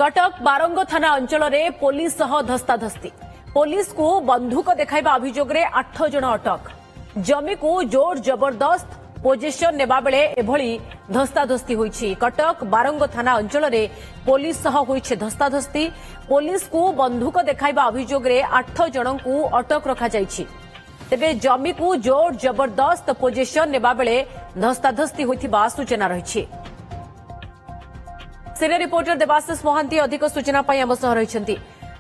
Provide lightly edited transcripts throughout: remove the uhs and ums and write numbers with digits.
कटक बारंग थाना अंचल में पुलिस सह धस्ताधस्ती पुलिस को बंधुक देखाइबा अभियोग रे 8 जन अटक जमी को जोर जबरदस्त पोजिशन नेबा बेले एभली धस्ताधस्ती होईछि। कटक बारंग थाना अंचल में पुलिस सह होईछि धस्ताधस्ती पुलिस को बंधुक देखाइबा अभियोग रे 8 जन को अटक रखा जाईछि। तेबे जमी को जोर जबरदस्त पोजिशन नेबा बेले धस्ताधस्ती होइथिबा सूचना रहिछि। सीनियर रिपोर्टर देवाशिष महांती अधिक सूचना पाई आम सह रहिछन्ति।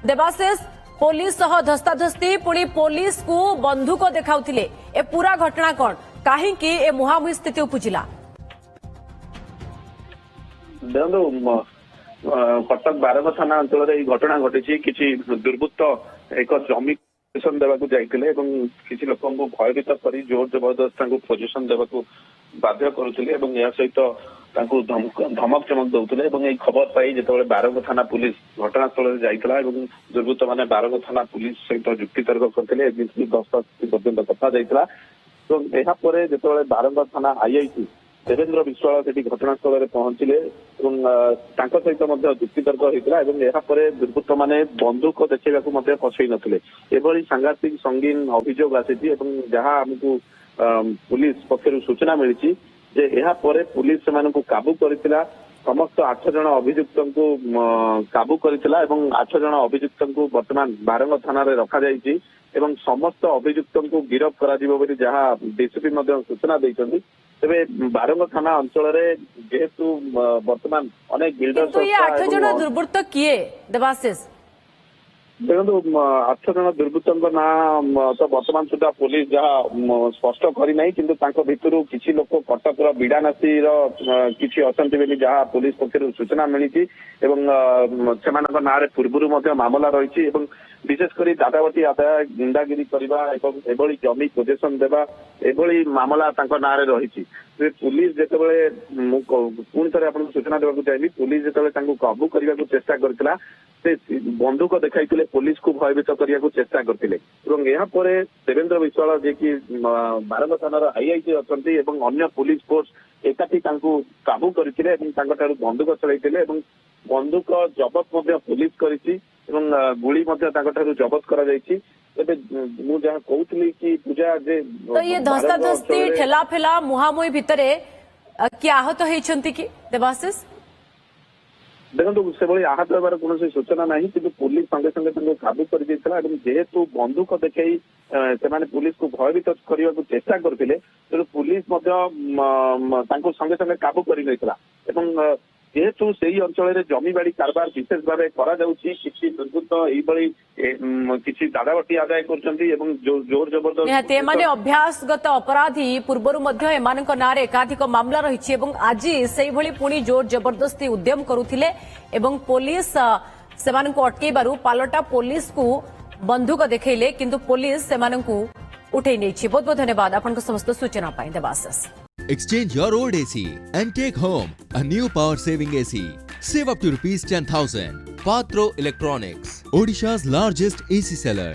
देवाशिष, पुलिस सह धस्ताधस्ती पुणी पुलिस को बंधुक देखाउथिले ए पूरा घटना कोन काहे कि ए मुहामुही स्थिति उपजिला? देखो कटक बारंग थाना अंचल में घटना घटी किसी दुर्बृत्त एक जमी पोजिशन देवाक जाइए किसी लोक भयभीत कर जोर जबरदस्त पोजिशन देवाक बाध्य करुले सहित धमक चमक दौले खबर पाई जो बारंग थाना पुलिस घटनास्थल जाइला दुर्बृत्त मैंने बारंग थाना पुलिस सहित जुक्तितर्क करते पर्यंत कथा जाइला। तो यापर जो बारंग थाना आईआईसी देवेंद्र विश्वाल से घटनास्थल में पहुंचले सहित जुक्तितर्क होता दुर्बृत्त मैंने बंदूक देखा पछई नथिले एभली सांघातिक संगीन अभियोग आसी जहाँ आमको पुलिस पक्षर सूचना मिली जे यहा परे पुलिस से काबू करथिला समस्त 8 जन अभियुक्त को काबू करथिला 8 जन अभियुक्त को वर्तमान बारंग थाना रे रखा जायछि एवं समस्त अभियुक्त को गिरफ्त करा जिवो बोली जहा डीसीपी मध्ये सूचना दैछन्ति। तेबे बारंग थाना अंचल रे जेहेतु वर्तमान अनेक बिल्डर्स तो ये 8 जन दुर्बृत्त किए देवाशिष? देखो 8 जन दुर्बृत्तों ना तो वर्तमान सुधा पुलिस जहाँ स्पष्ट करना किंतु भितर किसी लोक कटक बिड़ानासी किसी अच्छा बोली जहाँ पुलिस पक्ष सूचना मिली ना पूर्व मामला रही विशेषकर दादावटी आदाय गुंडागिरी करने जमी पोजेसन देवा एभली मामला ना रही पुलिस जिते पुणी थे आपको सूचना देवाक चाहिए पुलिस जिते काबू करने को चेष्टा करथिला से बंदूक देखाई पुलिस को भयभीत करने को चेष्टा करते देवेंद्र विश्वाल जे कि बारंग थाना आईआईसी अच्छा अन्य पुलिस फोर्स एकाठी काबू करते बंदूक चलते बंदूक जबत पुलिस करी गुली जबत कर जहाँ कहूली कि पूजा जे तो ये धस्ताधस्ती ठेला फेला मुहामुही भितर किए आहत होती कि देवाशिष? देखो से भाई आहत होबार कौन सूचना ना कि पुलिस संगे संगे काबू कर जेहेतु बंदूक देखई से पुलिस को भयभीत करने को चेष्टा करते तेणु पुलिस संगे संगे काबू कर जेहेतु से अंचल जमी बाड़ी कारबार विशेष भाव किसी दुर्बृत्त किसी दादावटी आदाय कर जोर जबरदस्त अभ्यासगत अपराधी पूर्व ना एकाधिक मामला रही आज से पुणी जोर जबरदस्ती उद्यम करुथिले पुलिस से अटकैबारु पालटा पुलिस को बंधुक देखैले किंतु पुलिस से उठे नहीं। बहुत बहुत धन्यवाद आपन समस्त सूचना पाई Devashish. Exchange your old AC and take home a new power saving AC. Save up to ₹10,000. Patro Electronics, Odisha's largest AC seller.